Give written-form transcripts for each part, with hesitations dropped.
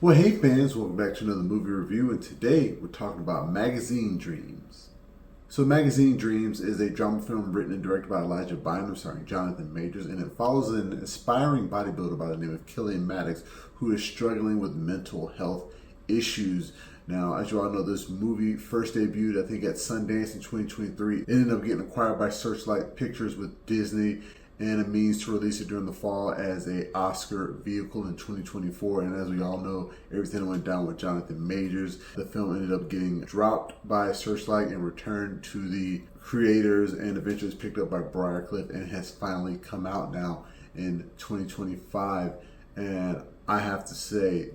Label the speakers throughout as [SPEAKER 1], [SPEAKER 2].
[SPEAKER 1] Well, hey fans, welcome back to another movie review, and today we're talking about Magazine Dreams. So, Magazine Dreams is a drama film written and directed by Elijah Bynum, starring Jonathan Majors, and it follows an aspiring bodybuilder by the name of Killian Maddox, who is struggling with mental health issues. Now, as you all know, this movie first debuted, I think, at Sundance in 2023. It ended up getting acquired by Searchlight Pictures with Disney, and a means to release it during the fall as a Oscar vehicle in 2024. And as we all know, everything went down with Jonathan Majors. The film ended up getting dropped by Searchlight and returned to the creators, and eventually was picked up by Briarcliff and has finally come out now in 2025. And I have to say,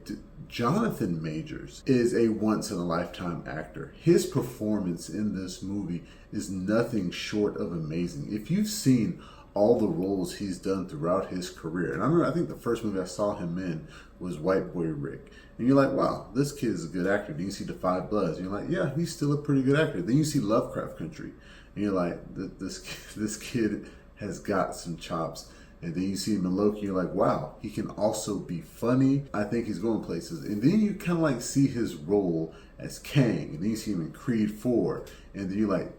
[SPEAKER 1] Jonathan Majors is a once-in-a-lifetime actor. His performance in this movie is nothing short of amazing. If you've seen all the roles he's done throughout his career. And I remember, I think the first movie I saw him in was White Boy Rick. And you're like, wow, this kid is a good actor. Then you see The Five Bloods, and you're like, yeah, he's still a pretty good actor. Then you see Lovecraft Country, and you're like, this kid has got some chops. And then you see him in Loki, and you're like, wow, he can also be funny. I think he's going places. And then you kind of like see his role as Kang, and then you see him in Creed 4, and then you're like,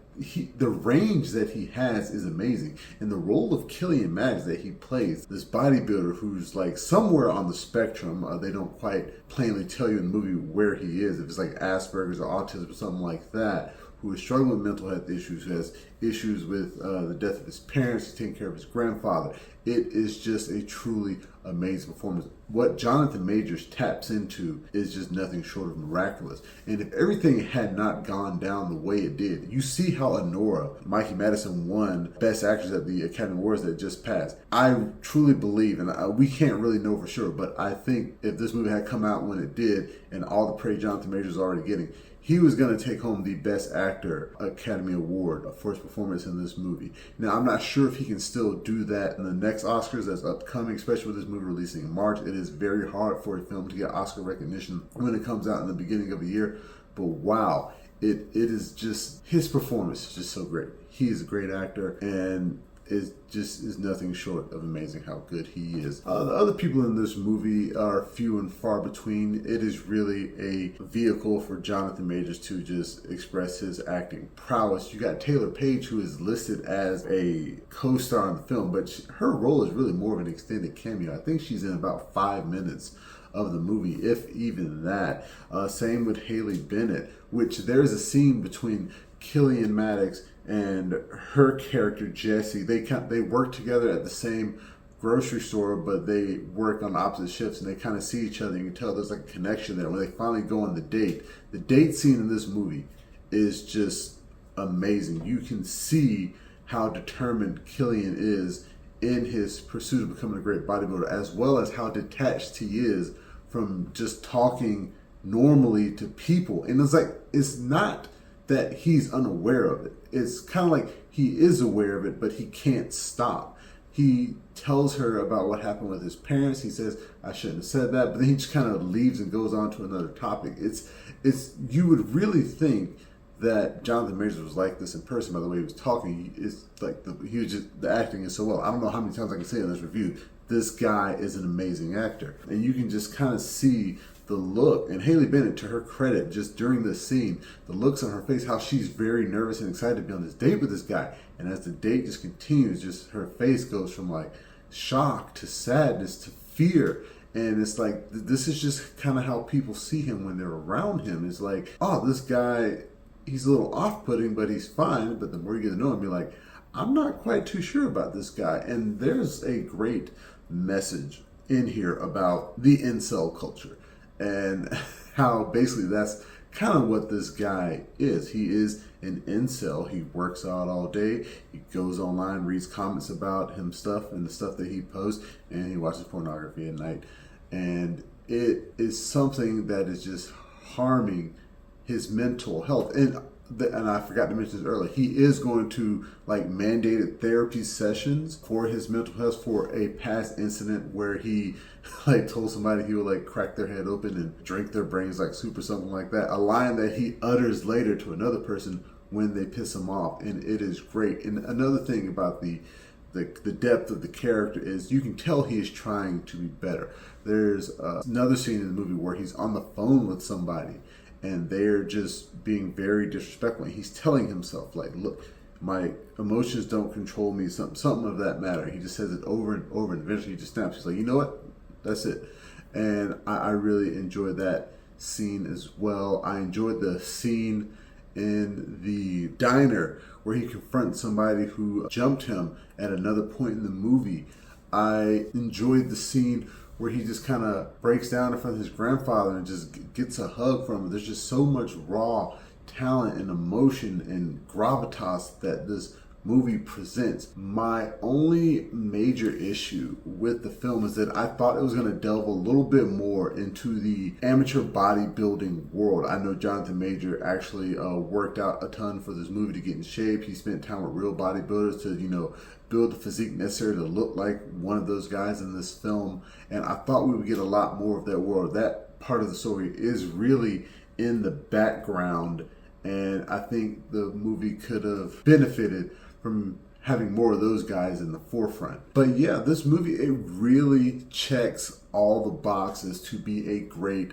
[SPEAKER 1] the range that he has is amazing. And the role of Killian Maddox that he plays, this bodybuilder who's like somewhere on the spectrum, they don't quite plainly tell you in the movie where he is, if it's like Asperger's or autism or something like that, who is struggling with mental health issues, who has issues with the death of his parents, taking care of his grandfather. It is just a truly amazing performance. What Jonathan Majors taps into is just nothing short of miraculous. And if everything had not gone down the way it did, you see how Honora, Mikey Madison, won Best Actress at the Academy Awards that just passed. I truly believe, and we can't really know for sure, but I think if this movie had come out when it did, and all the praise Jonathan Majors is already getting, he was going to take home the Best Actor Academy Award for his performance in this movie. Now, I'm not sure if he can still do that in the next Oscars that's upcoming, especially with this movie releasing in March. It is very hard for a film to get Oscar recognition when it comes out in the beginning of a year. But wow, it is just, his performance is just so great. He is a great actor, and it just is nothing short of amazing how good he is. The other people in this movie are few and far between. It is really a vehicle for Jonathan Majors to just express his acting prowess. You got Taylour Paige, who is listed as a co-star in the film, but her role is really more of an extended cameo. I think she's in about 5 minutes of the movie, if even that. Same with Haley Bennett, which there's a scene between Killian Maddox and her character Jessie. They work together at the same grocery store, but they work on opposite shifts, and they kind of see each other. You can tell there's like a connection there. When they finally go on the date scene in this movie is just amazing. You can see how determined Killian is in his pursuit of becoming a great bodybuilder, as well as how detached he is from just talking normally to people. And it's like, it's not that he's unaware of it. It's kind of like he is aware of it, but he can't stop. He tells her about what happened with his parents. He says, I shouldn't have said that, but then he just kind of leaves and goes on to another topic. It's you would really think that Jonathan Majors was like this in person by the way he was talking. It's like the acting is so well. I don't know how many times I can say in this review, this guy is an amazing actor. And you can just kind of see the look, and Haley Bennett, to her credit, just during this scene, the looks on her face, how she's very nervous and excited to be on this date with this guy. And as the date just continues, just her face goes from like shock to sadness to fear. And it's like, this is just kind of how people see him when they're around him. It's like, oh, this guy, he's a little off-putting, but he's fine. But the more you get to know him, you're like, I'm not quite too sure about this guy. And there's a great message in here about the incel culture, and how basically that's kind of what this guy is. He is an incel. He works out all day. He goes online, reads comments about him stuff and the stuff that he posts, and he watches pornography at night. And it is something that is just harming his mental health. And I forgot to mention this earlier, he is going to like mandated therapy sessions for his mental health for a past incident where he like told somebody he would like crack their head open and drink their brains like soup or something like that. A line that he utters later to another person when they piss him off, and it is great. And another thing about the the depth of the character is, you can tell he is trying to be better. There's another scene in the movie where he's on the phone with somebody and they're just being very disrespectful. And he's telling himself, like, look, my emotions don't control me, something of that matter. He just says it over and over, and eventually he just snaps. He's like, you know what? That's it. And I really enjoyed that scene as well. I enjoyed the scene in the diner where he confronts somebody who jumped him at another point in the movie. I enjoyed the scene where he just kind of breaks down in front of his grandfather and just gets a hug from him. There's just so much raw talent and emotion and gravitas that this movie presents. My only major issue with the film is that I thought it was going to delve a little bit more into the amateur bodybuilding world. I know Jonathan Major actually worked out a ton for this movie to get in shape. He spent time with real bodybuilders to, build the physique necessary to look like one of those guys in this film. And I thought we would get a lot more of that world. That part of the story is really in the background, and I think the movie could have benefited from having more of those guys in the forefront. But yeah, this movie, it really checks all the boxes to be a great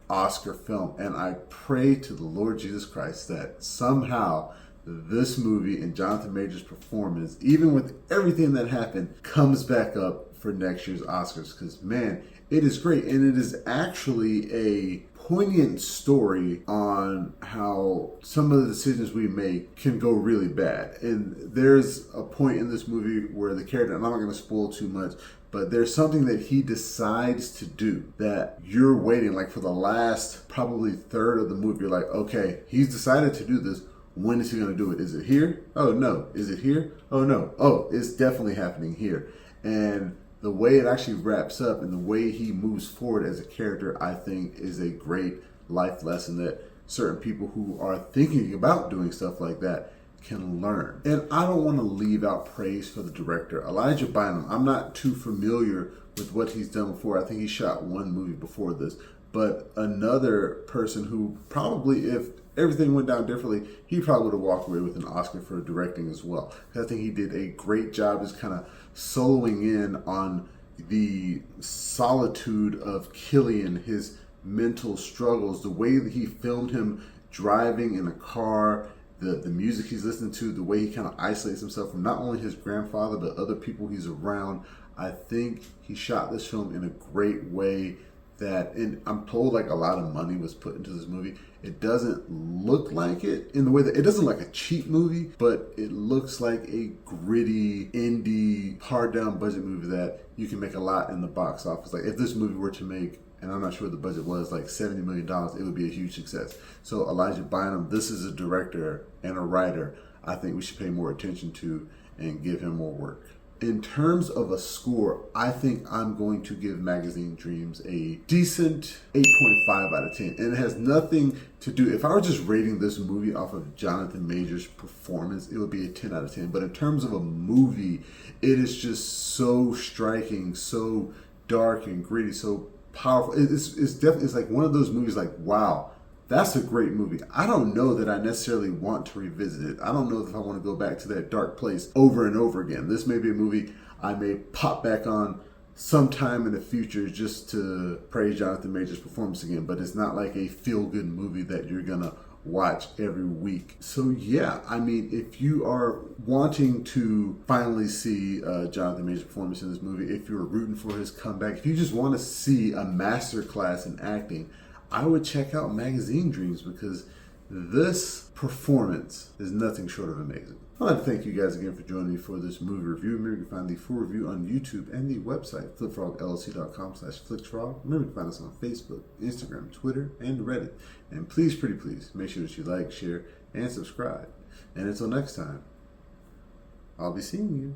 [SPEAKER 1] Oscar film. And I pray to the Lord Jesus Christ that somehow this movie and Jonathan Major's performance, even with everything that happened, comes back up for next year's Oscars. Because, man, it is great. And it is actually a poignant story on how some of the decisions we make can go really bad. And there's a point in this movie where the character, and I'm not going to spoil too much, but there's something that he decides to do that you're waiting, like for the last probably third of the movie, you're like, okay, he's decided to do this. When is he going to do it? Is it here? Oh, no. Is it here? Oh, no. Oh, it's definitely happening here. And the way it actually wraps up and the way he moves forward as a character, I think, is a great life lesson that certain people who are thinking about doing stuff like that can learn. And I don't want to leave out praise for the director. Elijah Bynum, I'm not too familiar with what he's done before. I think he shot one movie before this. But another person who probably, if everything went down differently, he probably would have walked away with an Oscar for directing as well. I think he did a great job just kind of soloing in on the solitude of Killian, his mental struggles, the way that he filmed him driving in a car, the music he's listening to, the way he kind of isolates himself from not only his grandfather, but other people he's around. I think he shot this film in a great way that, and I'm told like a lot of money was put into this movie. It doesn't look like it in the way that it doesn't look like a cheap movie, but it looks like a gritty, indie, hard down budget movie that you can make a lot in the box office. Like if this movie were to make, and I'm not sure what the budget was, like $70 million, it would be a huge success. So Elijah Bynum, this is a director and a writer I think we should pay more attention to and give him more work. In terms of a score, I think I'm going to give Magazine Dreams a decent 8.5 out of 10. And it has nothing to do, if I were just rating this movie off of Jonathan Major's performance, it would be a 10 out of 10. But in terms of a movie, it is just so striking, so dark and gritty, so powerful. It's definitely, it's like one of those movies like, wow, that's a great movie. I don't know that I necessarily want to revisit it. I don't know if I want to go back to that dark place over and over again. This may be a movie I may pop back on sometime in the future just to praise Jonathan Major's performance again, but it's not like a feel-good movie that you're going to watch every week. So yeah, I mean, if you are wanting to finally see Jonathan Major's performance in this movie, if you're rooting for his comeback, if you just want to see a masterclass in acting, I would check out Magazine Dreams, because this performance is nothing short of amazing. I'd like to thank you guys again for joining me for this movie review. Remember, you can find the full review on YouTube and the website, flipfrogllc.com/flicksfrog. Remember, you can find us on Facebook, Instagram, Twitter, and Reddit. And please, pretty please, make sure that you like, share, and subscribe. And until next time, I'll be seeing you.